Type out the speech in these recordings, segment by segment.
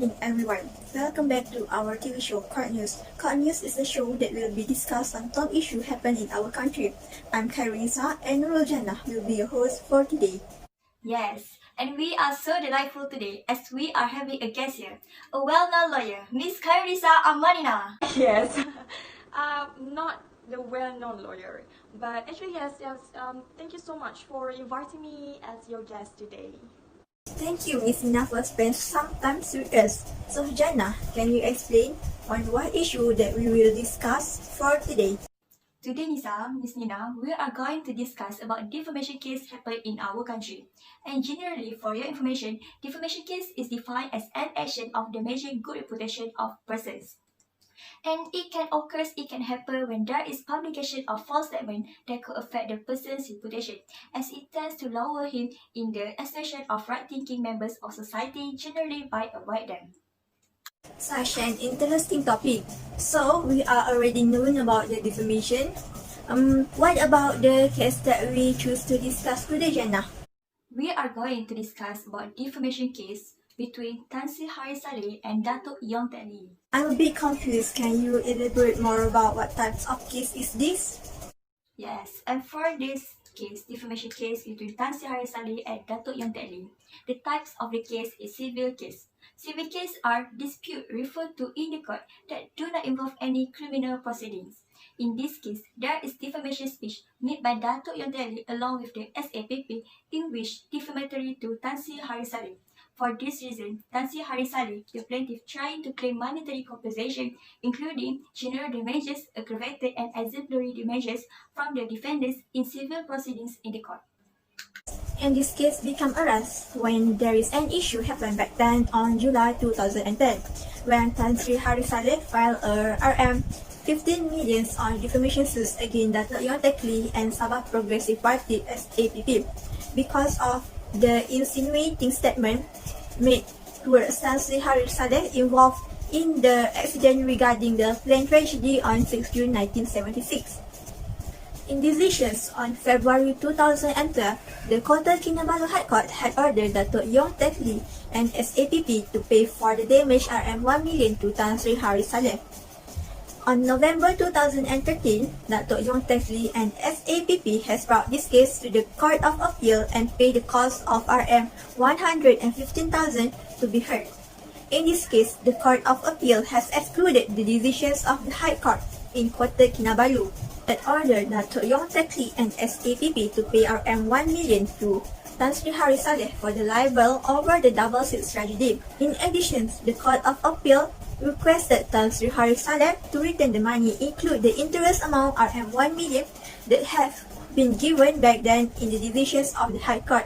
morning, everyone. Welcome back to our TV show, Court News. Court News is a show that will be discussed on top issues happen in our country. I'm Khairisa and Nurul Jannah will be your host for today. Yes, and we are so delightful today as we are having a guest here, a well-known lawyer, Miss Khairisa Amanina. Yes, not the well-known lawyer, but actually yes. Thank you so much for inviting me as your guest today. Thank you, Miss Nina, for spending some time with us. So, Jannah, can you explain on what issue that we will discuss for today? Today, Miss Nina, we are going to discuss about defamation case happen in our country. And generally, for your information, defamation case is defined as an action of damaging good reputation of persons. And it can happen when there is publication of false statement that could affect the person's reputation, as it tends to lower him in the estimation of right-thinking members of society generally by avoid them. Such an interesting topic. So, we are already known about the defamation. What about the case that we choose to discuss today, Jannah? We are going to discuss about defamation case between Tan Sri Hari Salleh and Datuk Yong Teck. I'm a bit confused. Can you elaborate more about what types of case is this? Yes, and for this case, defamation case between Tan Sri Hari Salleh and Datuk Yong Teck, the types of the case is civil case. Civil cases are disputes referred to in the court that do not involve any criminal proceedings. In this case, there is defamation speech made by Datuk Yong Teck along with the SAPP in which defamatory to Tan Sri Hari Salleh. For this reason, Tan Sri Hari Salleh, the plaintiff, trying to claim monetary compensation, including general damages, aggravated and exemplary damages from the defendants in civil proceedings in the court. And this case became a rush when there is an issue happened back then on July 2010, when Tan Sri Hari Salleh filed a Rm 15 million on defamation suits against Datuk Yong Teck and Sabah Progressive Party SAPP because of the insinuating statement made towards Tan Sri Hari Salleh involved in the accident regarding the plane tragedy on 6 June 1976. In decisions on February 2012, the Kota Kinabalu High Court had ordered Datuk Yong Teck and SAPP to pay for the damage Rm 1 million to Tan Sri Hari Salleh. On November 2013, Datuk Yong Teck and SAPP has brought this case to the Court of Appeal and paid the cost of Rm 115,000 to be heard. In this case, the Court of Appeal has excluded the decisions of the High Court in Kota Kinabalu that ordered Datuk Yong Teck and SAPP to pay Rm 1 million to Tan Sri Hari Salleh for the libel over the double six tragedy. In addition, the Court of Appeal requested Tan Sri Hari Salleh to return the money, include the interest amount Rm 1 million that have been given back then in the decisions of the High Court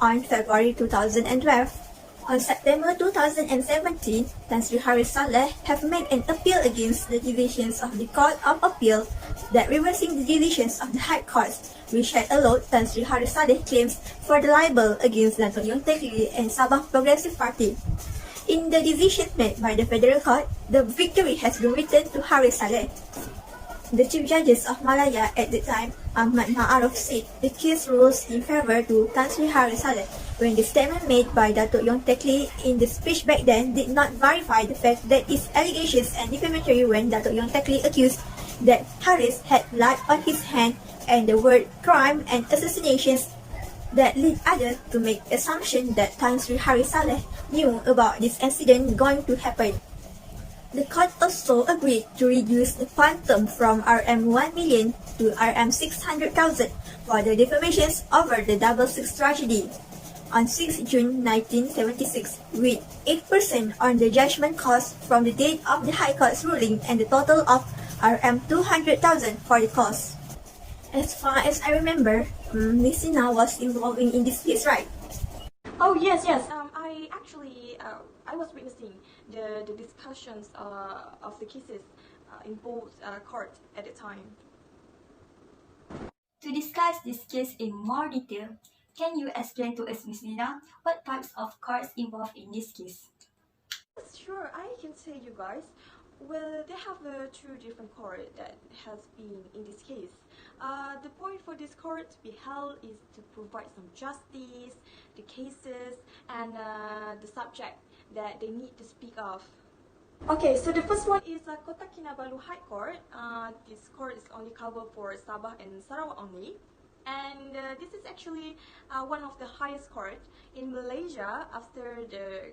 on February 2012. On September 2017, Tan Sri Hari Salleh have made an appeal against the decisions of the Court of Appeal that reversing the decisions of the High Court, which had allowed Tan Sri Hari Salleh claims for the libel against Datuk Yong Teck and Sabah Progressive Party. In the decision made by the Federal Court, the victory has been returned to Hari Salleh. The Chief Justice of Malaya at the time, Ahmad Ma'aruf, said the case rules in favor to Tan Sri Hari Salleh when the statement made by Datuk Yong Teck in the speech back then did not verify the fact that its allegations and defamatory when Datuk Yong Teck accused that Haris had blood on his hand and the word crime and assassinations that lead others to make assumption that Tan Sri Hari Salleh knew about this incident going to happen. The court also agreed to reduce the quantum from Rm 1 million to Rm 600,000 for the defamations over the double six tragedy on 6 June 1976, with 8% on the judgment cost from the date of the High Court's ruling and the total of Rm 200,000 for the cost. As far as I remember, Miss Sina was involved in this case, right? Oh yes. I was witnessing the discussions of the cases in both courts at the time. To discuss this case in more detail, can you explain to us, Ms. Nina, what types of courts involved in this case? Sure, I can tell you guys. Well, they have two different courts that has been in this case. The point for this court to be held is to provide some justice, the cases, and the subject that they need to speak of. Okay, so the first one is Kota Kinabalu High Court. This court is only covered for Sabah and Sarawak only. And this is actually one of the highest court in Malaysia after the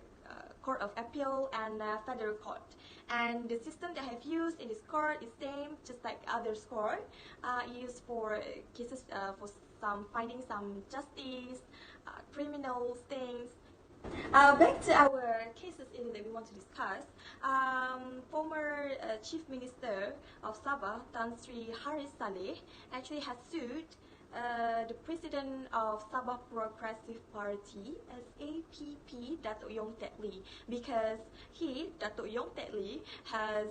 Court of Appeal and Federal Court. And the system that I have used in this court is same, just like other court, used for cases for some finding some justice, criminal things. Back to our cases that we want to discuss. Former Chief Minister of Sabah, Tan Sri Salleh, actually has sued the President of Sabah Progressive Party, SAPP, Datuk Yong Teck, because he, Datuk Yong Teck, has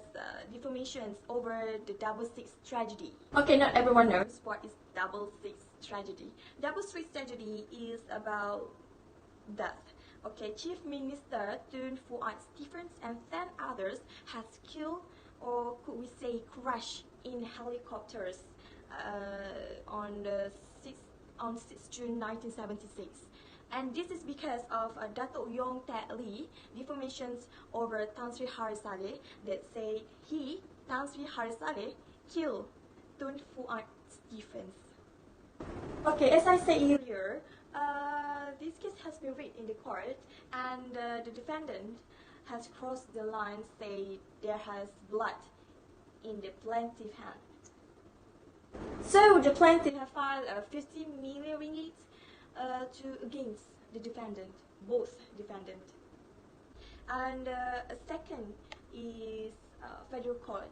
defamations over the 666 tragedy. Okay, not everyone knows what is 666 tragedy. 666 tragedy is about death. Okay, Chief Minister Tun Fuad Stephens and 10 others has killed, or could we say crashed, in helicopters on 6 June 1976. And this is because of Datuk Yong Teck defamations over Tan Sri Salleh that say he, Tan Sri Salleh, killed Tun Fuad Stephens. Okay, as I said earlier, this case has been read in the court, and the defendant has crossed the line, say there has blood in the plaintiff hand. So the plaintiff have filed 50 million ringgit against the defendant, both defendant. And a second is federal court.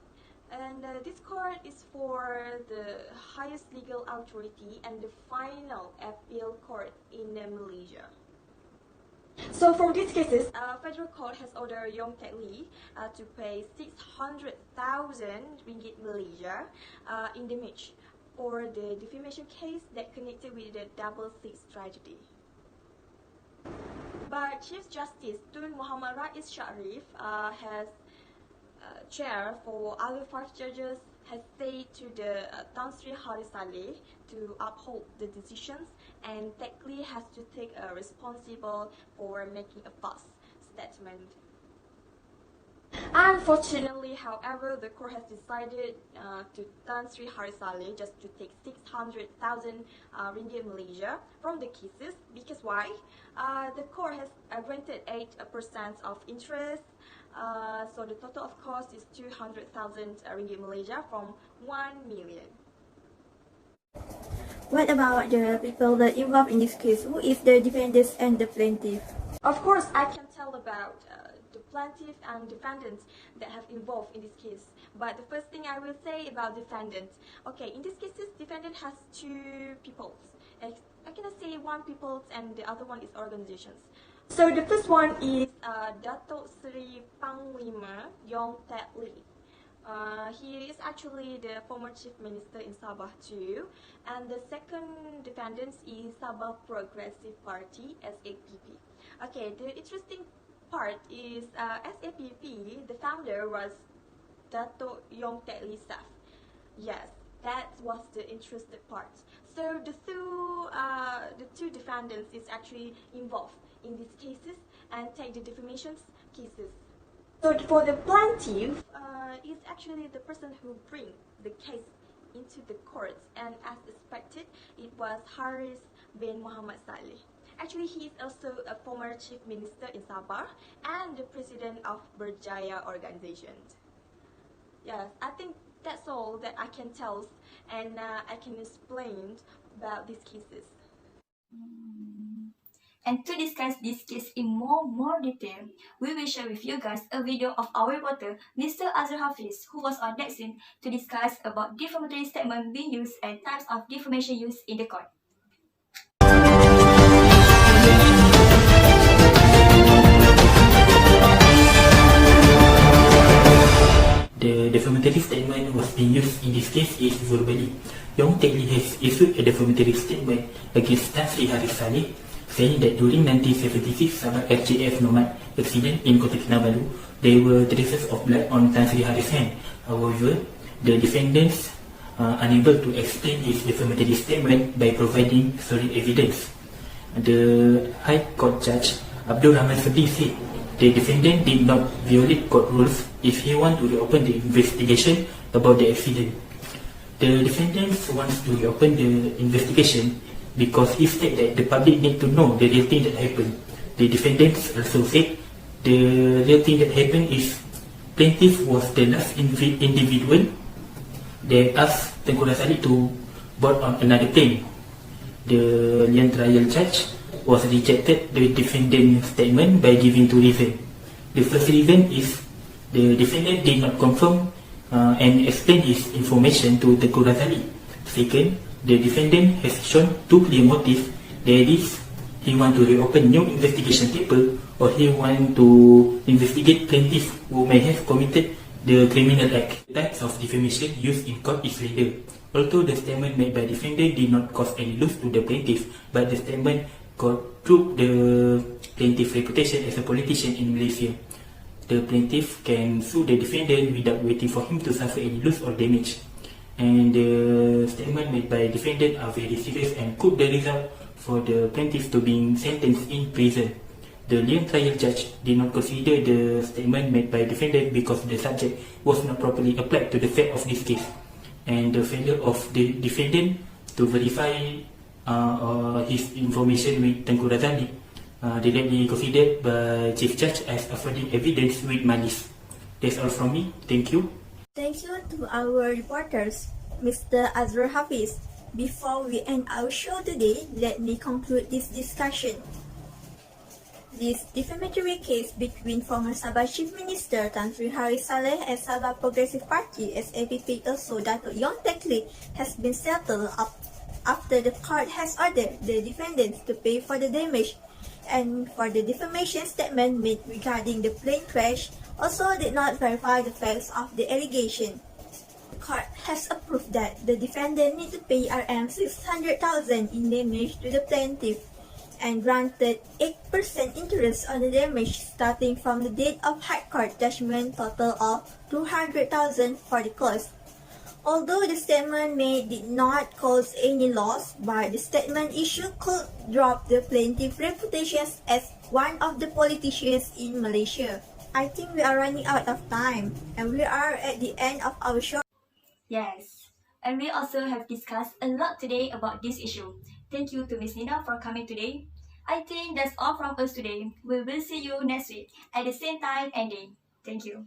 And this court is for the highest legal authority and the final appeal court in Malaysia. So from these cases, federal court has ordered Yong Teck to pay 600,000 ringgit Malaysia in damage for the defamation case that connected with the 666 tragedy. But Chief Justice Tun Muhammad Rais Sharif has chair for other 5 judges has said to the Tan Sri Salleh to uphold the decisions, and Teck has to take responsible for making a false statement. Unfortunately, however, the court has decided to Tan Sri Salleh just to take 600,000 ringgit Malaysia from the cases, because why? The court has granted 8% of interest. So the total of cost is 200,000 ringgit Malaysia from 1 million. What about the people that involved in this case? Who is the defendants and the plaintiff? Of course, I can tell about the plaintiff and defendants that have involved in this case. But the first thing I will say about defendants. Okay, in this case, defendant has 2 peoples. I cannot say one peoples and the other one is organizations. So the first one is Datuk Seri Panglima Yong Teck. He is actually the former Chief Minister in Sabah too. And the second defendant is Sabah Progressive Party, SAPP. Okay, the interesting part is SAPP, the founder was Datuk Yong Teck Sapp. Yes, that was the interesting part. So the two defendants is actually involved in these cases and take the defamation cases. So for the plaintiff, is actually the person who bring the case into the courts, and as expected, it was Haris bin Muhammad Salleh. Actually, he is also a former Chief Minister in Sabah and the President of Berjaya Organization. Yes, I think that's all that I can tell and I can explain about these cases. And to discuss this case in more detail, we will share with you guys a video of our reporter, Mr. Azhar Hafiz, who was on that scene to discuss about defamatory statement being used and types of defamation used in the court. The defamatory statement was being used in this case is verbally. Yong Teck has issued a defamatory statement against Tan Sri Salleh, saying that during 1976 Sabah FJF Nomad accident in Kota Kinabalu, there were traces of blood on Tan Sri Haris's hand. However, the defendants are unable to explain his defamatory statement by providing solid evidence. The High Court Judge Abdul Rahman Sabri said the defendant did not violate court rules if he wants to reopen the investigation about the accident. The defendant wants to reopen the investigation because he said that the public need to know the real thing that happened. The defendant also said the real thing that happened is plaintiff was the last individual that asked Tengku Razali to board on another plane. The Lian trial judge was rejected the defendant's statement by giving two reasons. The first reason is the defendant did not confirm and explain his information to Tengku Razali. Second, the defendant has shown two clear motives, that is, he wants to reopen new investigation paper or he wants to investigate plaintiffs who may have committed the criminal act. The types of defamation used in court is slander. Although the statement made by defendant did not cause any loss to the plaintiff, but the statement could prove the plaintiff's reputation as a politician in Malaysia. The plaintiff can sue the defendant without waiting for him to suffer any loss or damage. And the statement made by defendant are very serious and could the result for the plaintiff to being sentenced in prison. The Lian trial judge did not consider the statement made by defendant because the subject was not properly applied to the fact of this case. And the failure of the defendant to verify his information with Tengku Razali directly considered by Chief Judge as affording evidence with malice. That's all from me. Thank you. Thank you to our reporters, Mr. Azrul Hafiz. Before we end our show today, let me conclude this discussion. This defamatory case between former Sabah Chief Minister Tan Sri Hari Salleh and Sabah Progressive Party SAPP also Datuk Yong Teck has been settled up after the court has ordered the defendants to pay for the damage, and for the defamation statement made regarding the plane crash also did not verify the facts of the allegation. The court has approved that the defendant need to pay Rm 600,000 in damage to the plaintiff and granted 8% interest on the damage starting from the date of High Court judgment, total of 200,000 for the cost. Although the statement made did not cause any loss, but the statement issued could drop the plaintiff's reputation as one of the politicians in Malaysia. I think we are running out of time and we are at the end of our show. Yes, and we also have discussed a lot today about this issue. Thank you to Miss Nina for coming today. I think that's all from us today. We will see you next week at the same time and day. Thank you.